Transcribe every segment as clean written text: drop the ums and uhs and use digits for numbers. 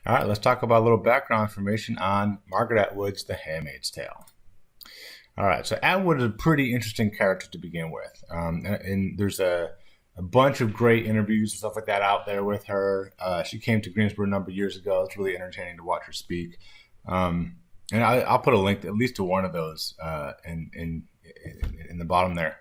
All right, let's talk about a little background information on Margaret Atwood's The Handmaid's Tale. All right, so Atwood is a pretty interesting character to begin with. And there's a bunch of great interviews and stuff like that out there with her. She came to Greensboro a number of years ago. It's really entertaining to watch her speak. And I'll put a link at least to one of those in the bottom there.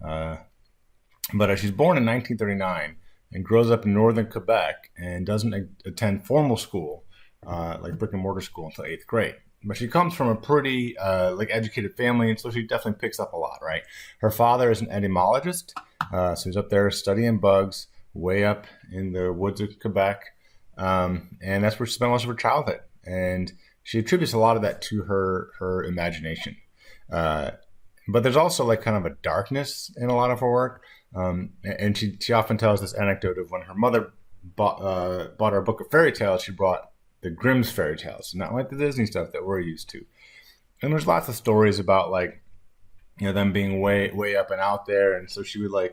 But she's born in 1939 and grows up in northern Quebec and doesn't attend formal school, like brick and mortar school, until eighth grade. But she comes from a pretty educated family, and so she definitely picks up a lot, right? Her father is an entomologist, so he's up there studying bugs way up in the woods of Quebec, and that's where she spent most of her childhood. And she attributes a lot of that to her imagination. But there's also like kind of a darkness in a lot of her work. And she often tells this anecdote of when her mother bought her a book of fairy tales, she brought the Grimm's fairy tales, not like the Disney stuff that we're used to. And there's lots of stories about them being way up and out there. And so she would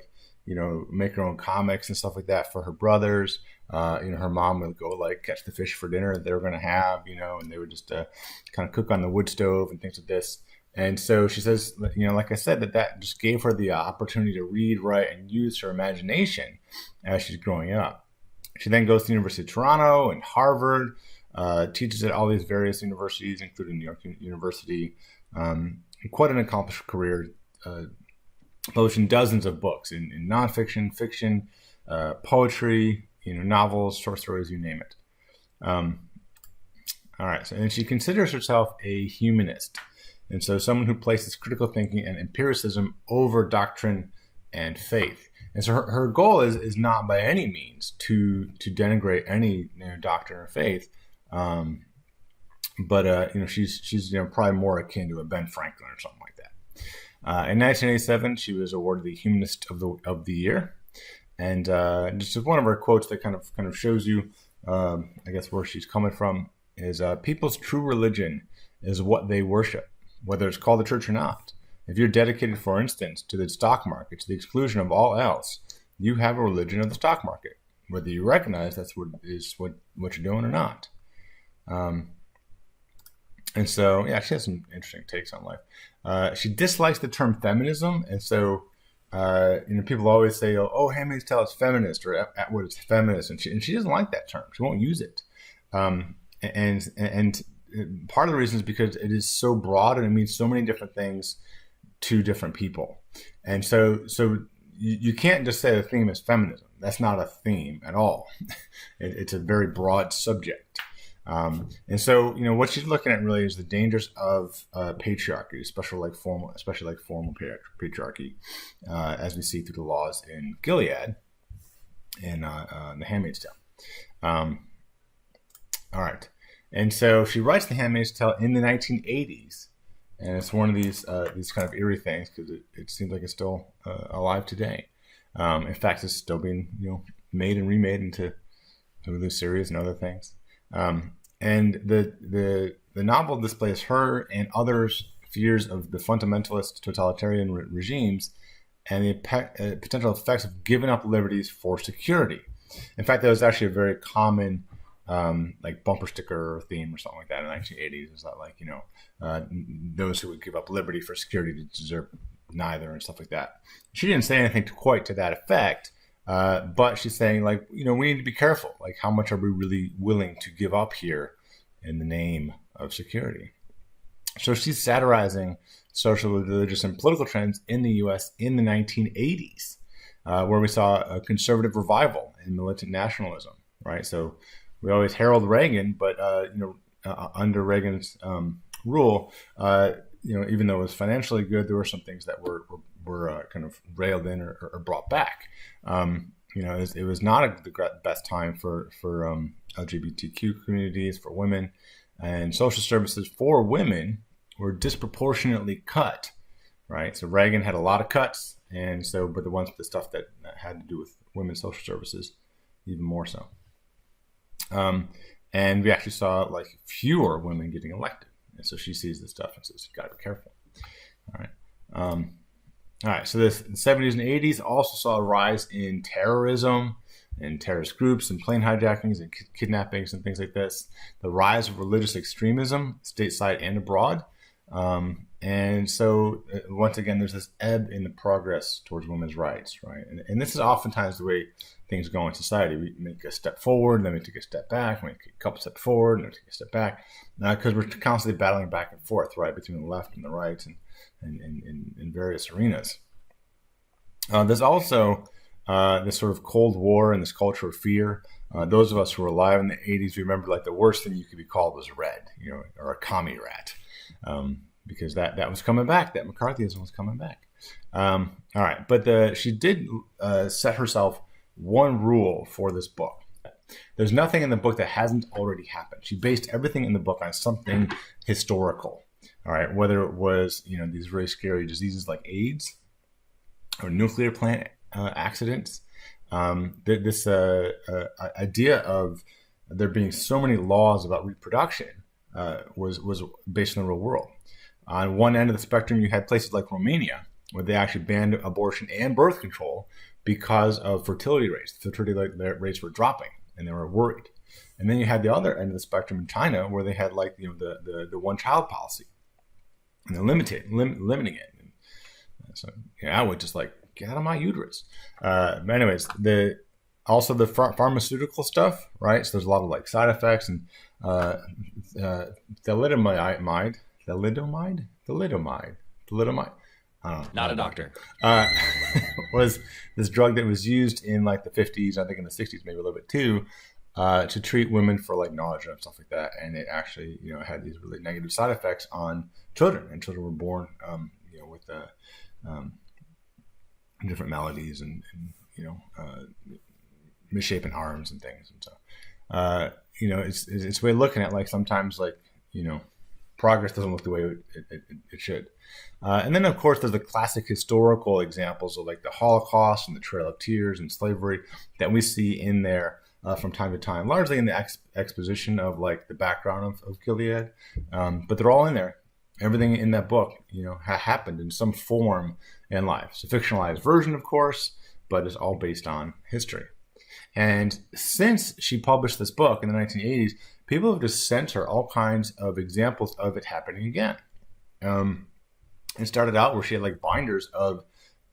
make her own comics and stuff like that for her brothers. Her mom would go catch the fish for dinner that they were going to have, and they would just kind of cook on the wood stove and things like this. And so she says, like I said, that just gave her the opportunity to read, write, and use her imagination as she's growing up. She then goes to the University of Toronto and Harvard, teaches at all these various universities, including New York University. Quite an accomplished career, publishing dozens of books in nonfiction, fiction, poetry, novels, short stories, you name it. All right, and she considers herself a humanist. And so someone who places critical thinking and empiricism over doctrine and faith. And so her goal is not by any means to denigrate any doctrine or faith. But she's probably more akin to a Ben Franklin or something like that. In 1987, she was awarded the Humanist of the Year. And just one of her quotes that kind of shows you, I guess, where she's coming from is, people's true religion is what they worship, whether it's called the church or not. If you're dedicated, for instance, to the stock market to the exclusion of all else, you have a religion of the stock market, whether you recognize that's what you're doing or not. And so, yeah, she has some interesting takes on life. She dislikes the term feminism, and so people always say, "Oh, Handmaid's Tale is feminist," or Atwood is feminist, and she doesn't like that term. She won't use it, and part of the reason is because it is so broad and it means so many different things to different people. And so you can't just say the theme is feminism. That's not a theme at all. It's a very broad subject. And so, what she's looking at really is the dangers of patriarchy, especially formal patriarchy, as we see through the laws in Gilead and the Handmaid's Tale. All right. And so she writes The Handmaid's Tale in the 1980s, and it's one of these kind of eerie things because it seems like it's still alive today. In fact, it's still being made and remade into Hulu series and other things. And the novel displays her and others' fears of the fundamentalist totalitarian regimes and the potential effects of giving up liberties for security. In fact, that was actually a very common bumper sticker theme or something like that in the 1980s. It's not those who would give up liberty for security deserve neither and stuff like that. She didn't say anything quite to that effect, but she's saying we need to be careful. How much are we really willing to give up here in the name of security? So she's satirizing social, religious, and political trends in the U.S. in the 1980s, where we saw a conservative revival in militant nationalism, right? So we always herald Reagan, but under Reagan's rule, even though it was financially good, there were some things that were kind of railed in or brought back. It was not the best time for LGBTQ communities, for women, and social services for women were disproportionately cut, right? So Reagan had a lot of cuts, but the stuff that had to do with women's social services, even more so. And we actually saw fewer women getting elected. And so she sees this stuff and says, you got to be careful. All right. So the 70s and 80s also saw a rise in terrorism, and terrorist groups and plane hijackings and kidnappings and things like this. The rise of religious extremism, stateside and abroad. And so once again, there's this ebb in the progress towards women's rights, right? And this is oftentimes the way things go in society. We make a step forward, then we take a step back, we take a couple steps forward, and then we take a step back, because we're constantly battling back and forth, right, between the left and the right and in various arenas. There's also this sort of Cold War and this culture of fear. Those of us who were alive in the 80s, remember like the worst thing you could be called was red, or a commie rat. Because that was coming back. That McCarthyism was coming back. All right, but she did set herself one rule for this book. There's nothing in the book that hasn't already happened. She based everything in the book on something historical. All right, whether it was these really scary diseases like AIDS or nuclear plant accidents. This idea of there being so many laws about reproduction was based on the real world. On one end of the spectrum, you had places like Romania, where they actually banned abortion and birth control because of fertility rates. Fertility rates were dropping, and they were worried. And then you had the other end of the spectrum in China, where they had the one-child policy, and they're limiting it. And so I would just get out of my uterus. But anyways, also the pharmaceutical stuff, right? So there's a lot of side effects and thalidomide. Not a doctor. Was this drug that was used in the 50s, I think in the 60s, maybe a little bit too, to treat women for nausea and stuff like that. And it actually, had these really negative side effects on children, and children were born, with different maladies and misshapen arms and things. And so, it's a way of looking at sometimes progress doesn't look the way it should. And then, of course, there's the classic historical examples of the Holocaust and the Trail of Tears and slavery that we see in there from time to time, largely in the exposition of the background of Gilead. But they're all in there. Everything in that book, happened in some form in life. It's a fictionalized version, of course, but it's all based on history. And since she published this book in the 1980s, people have just sent her all kinds of examples of it happening again. It started out where she had binders of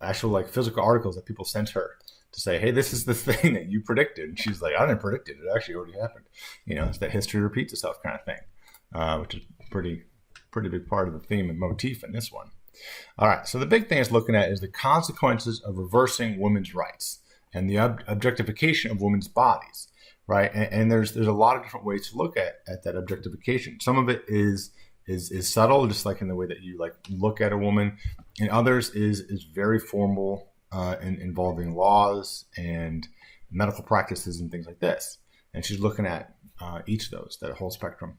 actual actual articles that people sent her to say, hey, this is the thing that you predicted. And she's like, I didn't predict it. It actually already happened. It's that history repeats itself kind of thing, which is pretty big part of the theme and motif in this one. All right, so the big thing it's looking at is the consequences of reversing women's rights and the objectification of women's bodies, right? And there's a lot of different ways to look at that objectification. Some of it is subtle, just in the way that you look at a woman, and others is very formal, involving laws and medical practices and things like this. And she's looking at each of those, that whole spectrum.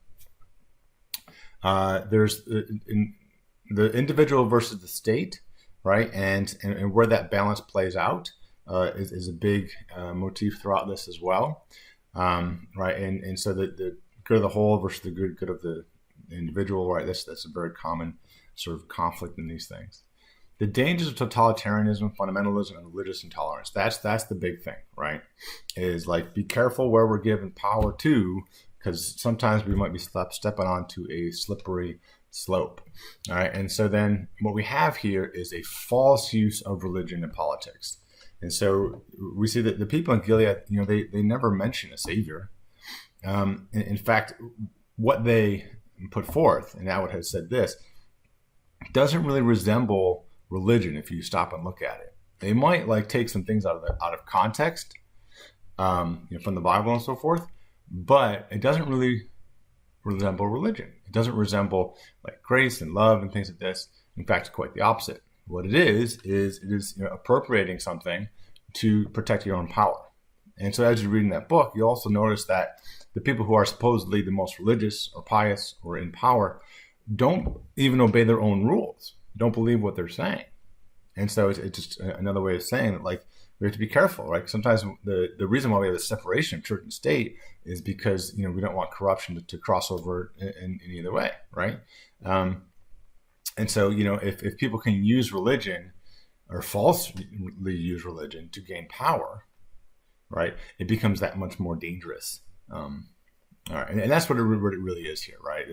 There's the individual versus the state, right? And where that balance plays out is a big motif throughout this as well, right? And so the good of the whole versus the good of the individual, right? That's a very common sort of conflict in these things. The dangers of totalitarianism, fundamentalism, and religious intolerance. That's the big thing, right? Is be careful where we're given power to, because sometimes we might be stepping onto a slippery slope. All right. And so then what we have here is a false use of religion in politics. And so we see that the people in Gilead, they never mention a savior. In fact, what they put forth, and Atwood has said this, doesn't really resemble religion if you stop and look at it. They might take some things out of context, from the Bible and so forth, but it doesn't really resemble religion. It doesn't resemble grace and love and things like this. In fact, quite the opposite. What it is appropriating something to protect your own power. And so as you read in that book, you also notice that the people who are supposedly the most religious or pious or in power don't even obey their own rules, don't believe what they're saying. And so it's just another way of saying that we have to be careful, right? Sometimes the reason why we have a separation of church and state is because, we don't want corruption to cross over in either way, right? And so, if people can use religion or falsely use religion to gain power, right? It becomes that much more dangerous. All right, and that's what it really is here, right?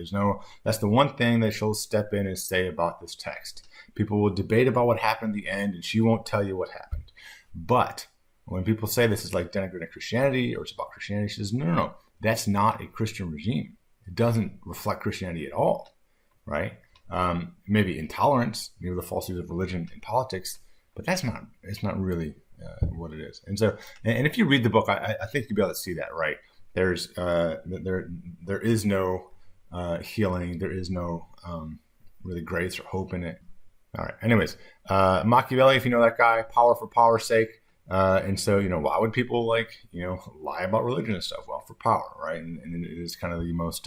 That's the one thing that she'll step in and say about this text. People will debate about what happened in the end, and she won't tell you what happened. But when people say this is like denigrating Christianity or it's about Christianity, she says, no, that's not a Christian regime. It doesn't reflect Christianity at all, right? Maybe intolerance, maybe the falsities of religion and politics, but it's not really what it is. And so, and if you read the book, I think you'll be able to see that, right? There is no healing. There is no really grace or hope in it. All right. Anyways, Machiavelli, if you know that guy, power for power's sake. And so, why would people lie about religion and stuff? Well, for power, right? And it is kind of the most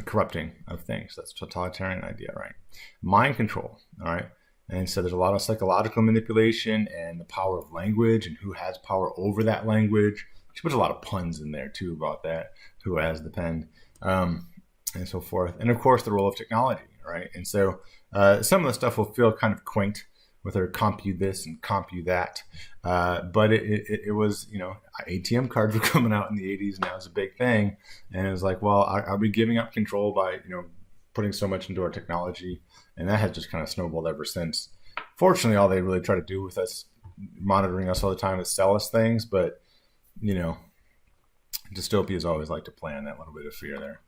corrupting of things. That's a totalitarian idea, right? Mind control, all right? And so there's a lot of psychological manipulation and the power of language and who has power over that language. She puts a lot of puns in there, too, about that, who has the pen, and so forth. And, of course, the role of technology, right? And so some of the stuff will feel kind of quaint with her comp you this and comp you that. But it was, ATM cards were coming out in the 80s, and that was a big thing. And it was like, well, are we giving up control by, putting so much into our technology? And that has just kind of snowballed ever since. Fortunately, all they really try to do with us, monitoring us all the time, is sell us things. But dystopias always like to play on that little bit of fear there.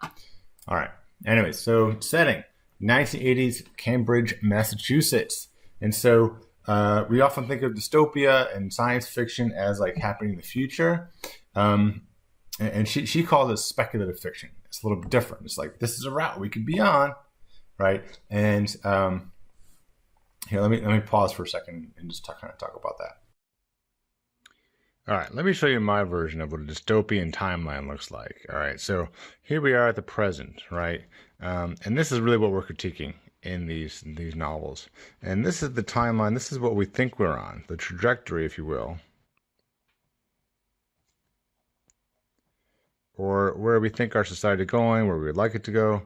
All right. Anyway, so setting, 1980s, Cambridge, Massachusetts. And so we often think of dystopia and science fiction as like happening in the future. And she calls it speculative fiction. It's a little bit different. It's like, this is a route we could be on, right? And here, let me pause for a second and just talk about that. All right, let me show you my version of what a dystopian timeline looks like. All right, so here we are at the present, right? And this is really what we're critiquing in these novels. And this is the timeline. This is what we think we're on, the trajectory, if you will, or where we think our society is going, where we would like it to go.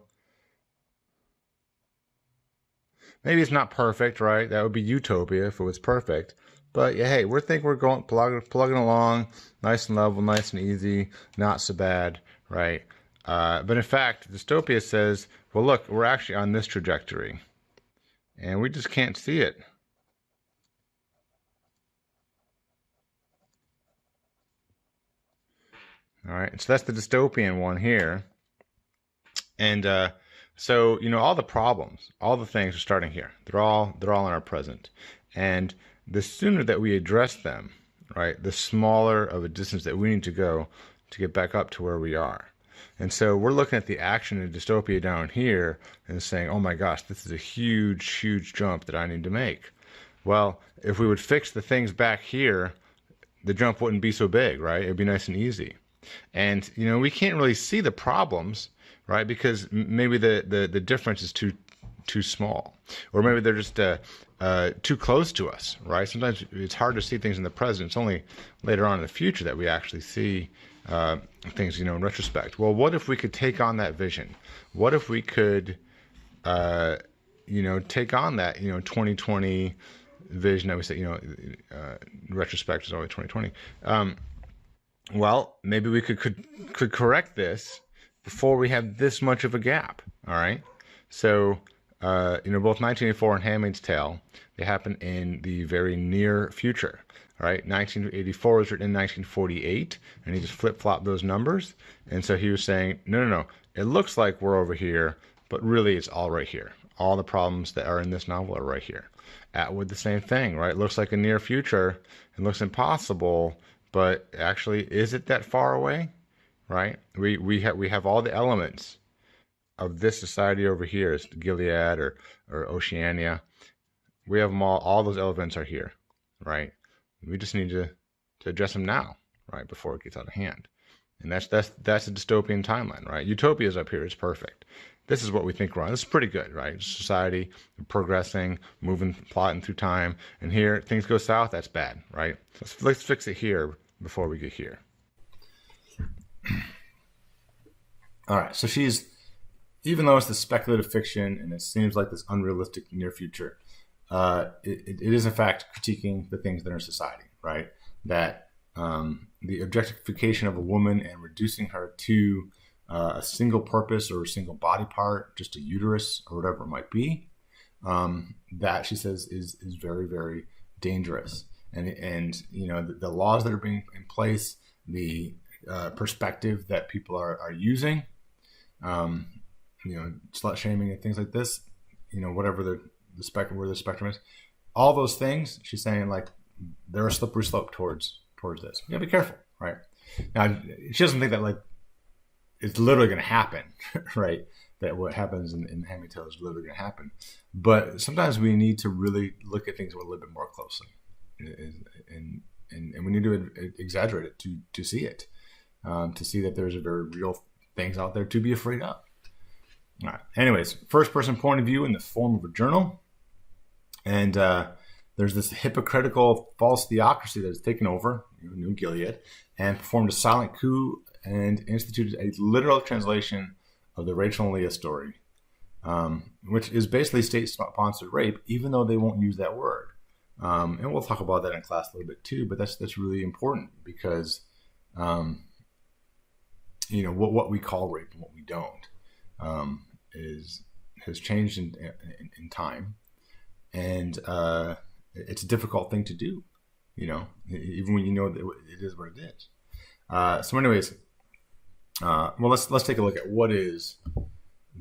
Maybe it's not perfect, right? That would be utopia if it was perfect. But yeah, hey, we're going plugging along, nice and level, nice and easy, not so bad, right? But in fact, dystopia says, well, look, we're actually on this trajectory, and we just can't see it. All right, so that's the dystopian one here, and so all the problems, all the things are starting here. They're all in our present, and the sooner that we address them, right, the smaller of a distance that we need to go to get back up to where we are. And so we're looking at the action in dystopia down here and saying, oh my gosh, this is a huge, huge jump that I need to make. Well, if we would fix the things back here, the jump wouldn't be so big, right? It'd be nice and easy. And, we can't really see the problems, right, because maybe the difference is too small, or maybe they're just too close to us, right? Sometimes it's hard to see things in the present. It's only later on in the future that we actually see things, in retrospect. Well, what if we could take on that vision? What if we could, take on that, 2020 vision that we say, retrospect is always 2020. Well, maybe we could correct this before we have this much of a gap. All right. So, both 1984 and Handmaid's Tale, they happen in the very near future. All right. 1984 was written in 1948, and he just flip-flopped those numbers. And so he was saying, no. It looks like we're over here, but really it's all right here. All the problems that are in this novel are right here. Atwood, the same thing, right? It looks like a near future. It looks impossible, but actually, is it that far away? Right? We have all the elements of this society over here, is Gilead or Oceania. We have them all. All those elements are here, right? We just need to address them now, right, before it gets out of hand. And that's a dystopian timeline, right? Utopia's up here is perfect. This is what we think we're on. This is pretty good, right? Society progressing, moving, plotting through time, and here things go south. That's bad, right? Let's fix it here before we get here. All right. So even though it's the speculative fiction and it seems like this unrealistic near future, it is in fact critiquing the things that are in society, right? that the objectification of a woman and reducing her to a single purpose or a single body part, just a uterus or whatever it might be, that she says is very, very dangerous. And the laws that are being in place, the perspective that people are using, slut shaming and things like this, whatever the spectrum, where the spectrum is, all those things, she's saying, like, they're a slippery slope towards this. You gotta be careful, right? Now, she doesn't think that, like, it's literally going to happen, right? That what happens in Handmaid's Tale is literally going to happen. But sometimes we need to really look at things a little bit more closely, and we need to exaggerate it to see it, to see that there's a very real things out there to be afraid of. All right. Anyways, first person point of view in the form of a journal, and there's this hypocritical false theocracy that has taken over New Gilead and performed a silent coup and instituted a literal translation of the Rachel and Leah story, which is basically state-sponsored rape, even though they won't use that word. And we'll talk about that in class a little bit too, but that's really important because, what we call rape and what we don't has changed in time, and it's a difficult thing to do, even when you know that it is what it is. So anyways, let's take a look at what is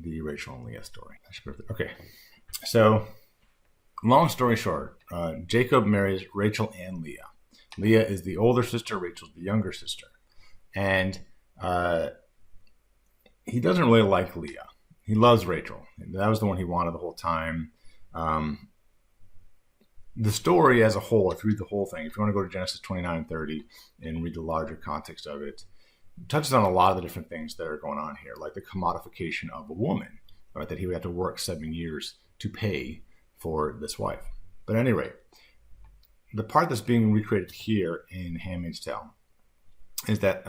the Rachel and Leah story. Okay, so long story short, Jacob marries Rachel and Leah. Leah is the older sister, Rachel's the younger sister, and he doesn't really like Leah. He loves Rachel. That was the one he wanted the whole time. The story as a whole, if you read the whole thing, if you want to go to Genesis 29 and 30 and read the larger context of it, touches on a lot of the different things that are going on here, like the commodification of a woman, right? That he would have to work 7 years to pay for this wife. But at any rate, the part that's being recreated here in Handmaid's Tale is that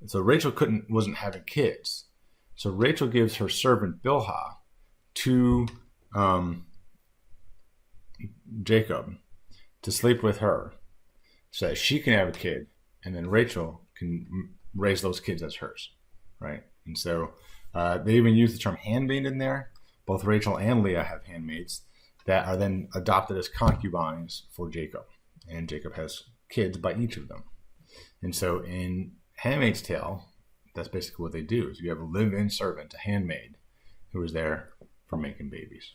so Rachel wasn't having kids, so Rachel gives her servant Bilhah to Jacob to sleep with her so that she can have a kid, and then Rachel can raise those kids as hers, right? And so they even use the term handmaid in there. Both Rachel and Leah have handmaids that are then adopted as concubines for Jacob, and Jacob has kids by each of them. And so in Handmaid's Tale, that's basically what they do, is you have a live-in servant, a handmaid, who is there for making babies.